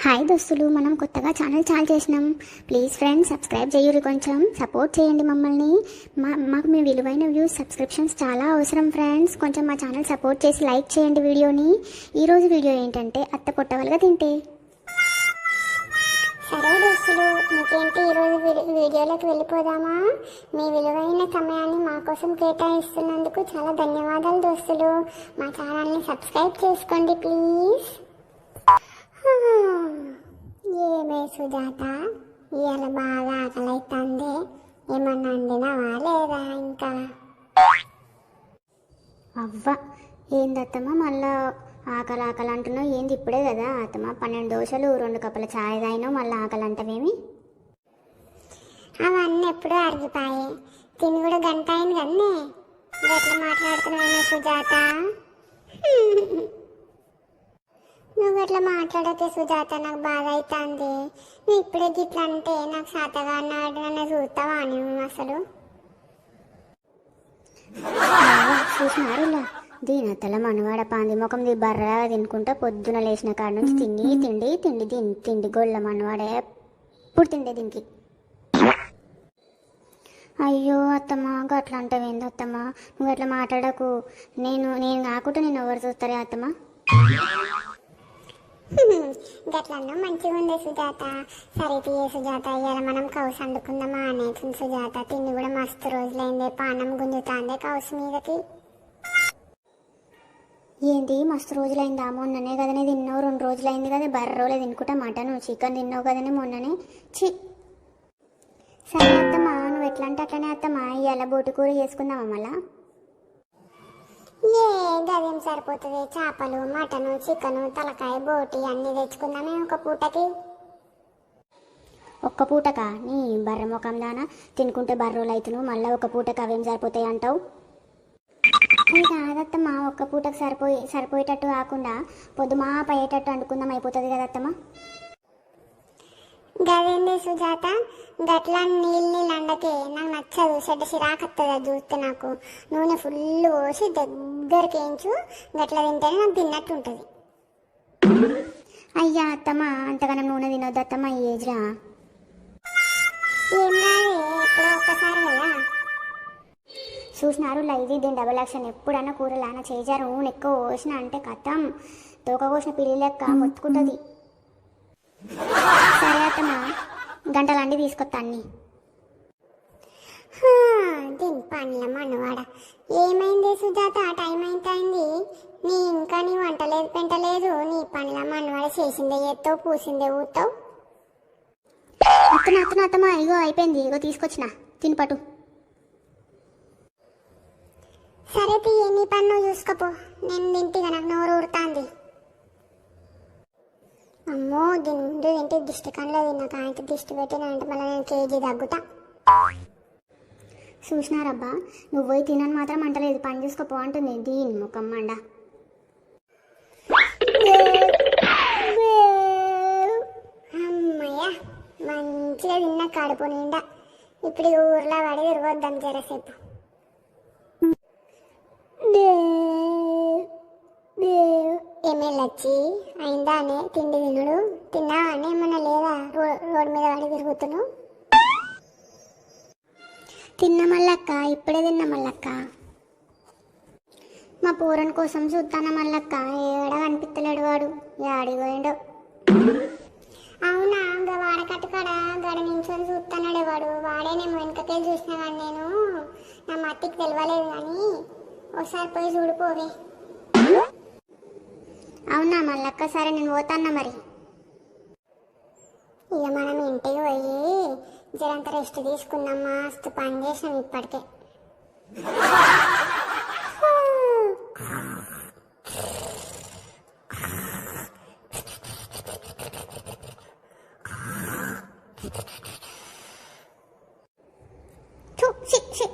Hi దోస్తులు, మనం కొత్తగా ఛానల్ చాలు చేసినాం. ప్లీజ్ ఫ్రెండ్స్ సబ్స్క్రైబ్ చేయురి, కొంచెం సపోర్ట్ చేయండి మమ్మల్ని. మాకు మీ విలువైన వ్యూస్, సబ్స్క్రిప్షన్స్ చాలా అవసరం ఫ్రెండ్స్. కొంచెం మా ఛానల్ సపోర్ట్ చేసి లైక్ చేయండి వీడియోని. ఈరోజు వీడియో ఏంటంటే అత్త పొట్టవలుగా తింటే. సరే దోస్తులు, ఇంకేంటి ఈరోజు వీడియోలోకి వెళ్ళిపోదామా? మీ విలువైన సమయాన్ని మా కోసం కేటాయిస్తున్నందుకు చాలా ధన్యవాదాలు దోస్తులు. మా ఛానల్ని సబ్స్క్రైబ్ చేసుకోండి ప్లీజ్. ఏమే సుజాత, ఇవాళ బాగా ఆకలైతుంది. ఏమన్నా వండినావా లేదా? ఇంకా అవ్వ ఏందత్తమ్మ మళ్ళా ఆకలి ఆకలి అంటున్నావు? ఏంది ఇప్పుడే కదా అత్తమ్మ 12 దోశలు 2 కప్పుల ఛాయ్ తాగినావు, మళ్ళీ ఆకలి అంటావేమి? అవన్నీ ఎప్పుడూ అరిగిపోయాయి. తిని కూడా గంట అయింది కన్నీ. ఎట్లా మాట్లాడుతున్నావు సుజాత? నువ్వు ఎట్లా మాట్లాడకే సుజాత, నాకు బాధ అవుతుంది. నువ్వు ఇప్పుడే గిట్లా అంటే నాకు శాతగా అన్నాడు. నన్ను చూస్తావా నువ్వు అసలు? చూసినారులా దీని అత్తల మనవాడ పాంది ముఖం బర్రగా తినుకుంటా పొద్దున లేచిన కాడ నుంచి తిండి తిండి తిండి తిండి గొళ్ళ మనవాడే ఎప్పుడు తిండే దీనికి. అయ్యో అత్తమ్మ గట్లా అంటావేంది అత్తమ్మ? నువ్వు అట్లా మాట్లాడకు. నేను కాకుండా నేను ఎవరు చూస్తారే అత్తమ్మ? గట్లన్నా మంచిగా ఉంది సుజాత. సరే తీయ సుజాత, ఇవాళ మనం కౌసు వండుకుందామా అనేసింది సుజాత. తిండి కూడా మస్తు రోజులైంది, పానం గుంజుతాందే కౌసు మీదకి. ఏంటి మస్తు రోజులైందా? మొన్ననే కదనే తిన్నావు, 2 రోజులైంది కదా. బర్రోలే తినుకుంటా మటన్ చికెన్ తిన్నావు కదనే మొన్ననే. సరే అత్తమ్మ, నువ్వు ఎట్లా అంటే అట్లనే అత్తమ్మ. ఇవాళ బోటి కూర చేసుకుందామా మళ్ళా? గదేం సరిపోతుంది? చేపలు, మటను, చికెను, తలకాయ, బోటి అన్నీ తెచ్చుకుందామే ఒక పూటకి. ఒక్క పూటకా? నీ బర్ర ముఖం దానా, తినుకుంటే బర్రోలు అవుతున్నావు, మళ్ళీ ఒక పూటకి అవేం సరిపోతాయి అంటావు? అది కాదత్తమ్మ, ఒక్క పూటకు సరిపోయేటట్టు కాకుండా పొద్దుమా పోయేటట్టు వండుకుందాం, అయిపోతుంది కదా అత్తమ్మ. గదేంది సుజాత, గట్లా నీళ్ళు అండకే నాకు నచ్చదు. చెడ్డ చిరాకత్తది అది చూస్తే నాకు. నూనె ఫుల్ పోసి దగ్గరికి వేయించు, గట్లా తింటేనే నాకు తిన్నట్టు ఉంటుంది. అయ్యా అత్తమ్మ, అంతగానం నూనె తినొద్దు అత్తమ్మ ఈ ఏజ్రా. ఏం కాదు, ఎప్పుడో ఒక్కసారి కదా. చూసినారు ఇది దీని డబల్ యాక్షన్. ఎప్పుడన్నా కూరలు అన్న చేజారు నూనె ఎక్కువ పోసిన అంటే కథం తోక కోసిన పిల్లి లెక్క మొత్తుకుంటుంది. సరే అత్తమ్మ, గంటలండి తీసుకొస్తా అన్ని. దీని పనుల మనవాడ. ఏమైంది సుజాత, టైం అయింది. ఇంకా నీ వంటలేదు పెంటలేదు. నీ పనుల మనవాడ చేసిందే ఎత్తావు, పూసిందే ఊతావు. అత్తమ్మ ఇగో అయిపోయింది, ఇగో తీసుకొచ్చిన తినిపటు. సరే తీయ, నీ పని నువ్వు చూసుకోపో. నేను తింటిగా, నాకు నోరు ఊరుతాంది. అమ్మో, దీని ముందు ఏంటి దిష్టి కళ్ళలో తిన్నాక ఆయన దిష్టి పెట్టినంటే మళ్ళీ నేను కేజీ తగ్గుతా. చూసినారబ్బా, నువ్వు పోయి తినని మాత్రం అంటలేదు, పని చూసుకోపో అంటుంది దీని ముఖం మండ. అమ్మయ్య, మంచిగా తిన్నా కడుపు నిండా. ఇప్పుడు ఊర్లో పడి తిరగొద్దాం జరసేపు. ఏమేళ్ళొచ్చి అయిందా అనే తిండి తినుడు? తిన్నావా అని ఏమన్నా లేదా? రోడ్డు మీద పడి తిరుగుతున్నావు. తిన్నా మల్లక్క, ఇప్పుడే తిన్నా మల్లక్క. మా పూరన్ కోసం చూస్తానా మల్లక్క, ఏడ కనిపిస్తలేడు వాడు, యాడికి పోయిండో. అవునా, వాడకట్టు కాడ గడ నించొని చూస్తున్నాడు వాడు. వాడేనేమో వెనకకెళ్ళి చూసినా కానీ నేను నా మట్టికి తెలియలేదు. కానీ ఒకసారి పోయి చూడిపోవే. అవునా మల్లక్క, సరే నేను పోతాన్నా మరి. ఇక మనం ఇంటికి పోయి జరంత రెస్ట్ తీసుకుందాం. మస్తు పని చేసాం ఇప్పటికే.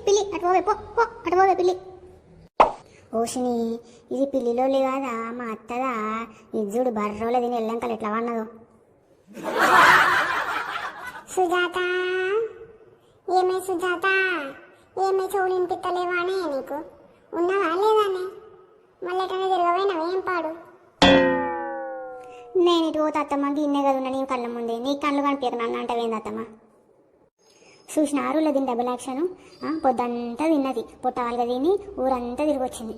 పిల్లి అటుపోవే పిల్లి. ఓషిని, ఇది పిల్లిలో కాదా మా అత్తదా? ఇజ్జుడు బర్రోలో తిని వెళ్ళంకలు ఎట్లా వన్నదో. సుజాత, ఏమే సుజాత, ఏమే చెవులు వినిపిస్తలేవా అనే నీకు? ఉన్నావా లేదానే? మళ్ళీ ఎటనే తిరగపోయినావు ఏం పాడు? నేను ఇటు పోతే అత్తమ్మ గిన్నె కదా ఉన్నా నీ కళ్ళ ముందే నీ కళ్ళు కనిపించక నన్ను అంటవేంది అత్తమ్మ. చూసినారు దీని డబుల్ యాక్షన్. పొద్దంతా తిన్నది పొట్టాలుగా తిని ఊరంతా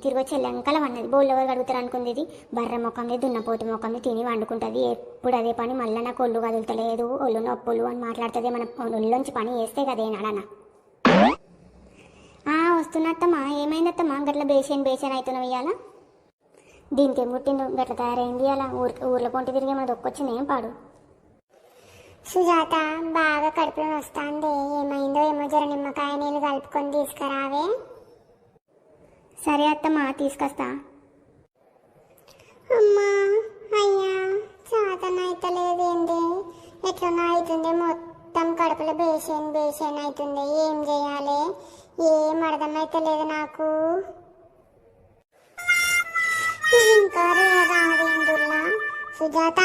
తిరిగొచ్చి లెంకల వన్నది. బోళ్ళు ఎవరు కడుగుతారు అనుకుంది. ఇది బర్ర ముఖంలో దున్నపోతు ముఖంలో తిని వండుకుంటుంది. ఎప్పుడు అదే పని. మళ్ళీ నాకు ఒళ్ళు కదులుతలేదు, ఒళ్ళు నొప్పులు అని మాట్లాడుతుంది. మన ఒళ్ళొంచి పని చేస్తే కదే నాడన. వస్తున్నట్టమ్మా. ఏమైందత్తమ్మా గట్ల బేసేన్ అవుతున్నావు ఇవాళ? దీనికి ఏం పుట్టిండు గట్ల తయారైంది అలా ఊర్లో పొంటి తిరిగి మన దొక్కొచ్చింది ఏం పాడు. సుజాత బాగా కడుపులో వస్తుంది. ఏమైందో ఏమో, జర నిమ్మకాయ నీళ్ళు కలుపుకొని తీసుకురావే. సరే అత్తమ్మా తీసుకొస్తా. అమ్మా అయ్యా చాతన అయితలేదేంటి? ఎట్లనో అవుతుంది, మొత్తం కడుపులో బేసేన్ అవుతుంది. ఏం చేయాలి? ఏం అర్థమైతలేదు నాకు. ఇంకా రాదేందుల్లా. సుజాత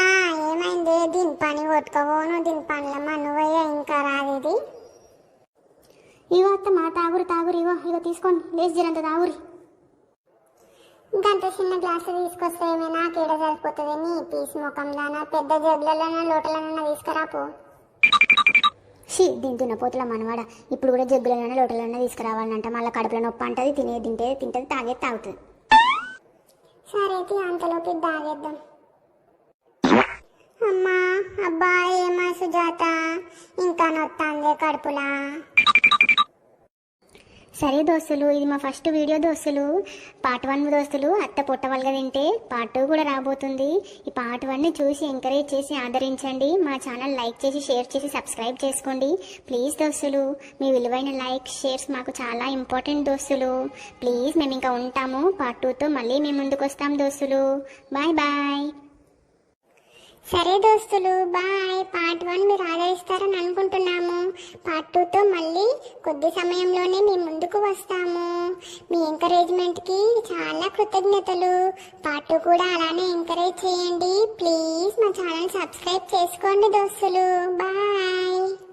ఏమైంది? దీని పని కొట్టుకోవను, దీని పనుల మనువయ్య ఇంకా రాదేది. ఇగో అత్తమ్మా తాగురు ఇగో తీసుకోండి. లేచి జరంత తాగురి. ఇంకంత చిన్న గ్లాసు తీసుకొస్తే ఏమైనా కీడ సరిపోతుంది. నీ పీస్ ముఖంలోనా పెద్ద జగ్గులలోనా లోటలన్నా తీసుకురాపో. దీని దున్నపోతుల మనవాడ ఇప్పుడు కూడా జగ్గులలోనే లోటలన్నా తీసుకురావాలంట. మళ్ళీ కడుపులో నొప్పి అంటది. తింటది తాగుతుంది. సరే అంతలోకి తాగేద్దాం. అమ్మా అబ్బా ఏమా సుజాత ఇంకా నొత్తాందే కడుపులా. సరే దోస్తులు, ఇది మా ఫస్ట్ వీడియో దోస్తులు. పార్ట్ 1 దోస్తులు అత్త పొట్టవల్గా తింటే పార్ట్ 2 కూడా రాబోతుంది. ఈ పార్ట్ 1ని చూసి ఎంకరేజ్ చేసి ఆదరించండి. మా ఛానల్ లైక్ చేసి షేర్ చేసి సబ్స్క్రైబ్ చేసుకోండి ప్లీజ్ దోస్తులు. మీ విలువైన లైక్ షేర్స్ మాకు చాలా ఇంపార్టెంట్ దోస్తులు. ప్లీజ్ మేము ఇంకా ఉంటాము. పార్ట్ 2తో మళ్ళీ మేము ముందుకు వస్తాం దోస్తులు. బాయ్. సరే దోస్తులు బాయ్. పార్ట్ 1 మీరు ఆదరిస్తారని అనుకుంటున్నాము. పార్ట్ 2తో మళ్ళీ కొద్ది సమయంలోనే మీ ముందుకు వస్తాము. మీ ఎంకరేజ్మెంట్కి చాలా కృతజ్ఞతలు. పార్ట్ 2 కూడా అలానే ఎంకరేజ్ చేయండి ప్లీజ్. మా ఛానల్ సబ్స్క్రైబ్ చేసుకోండి దోస్తులు. బాయ్.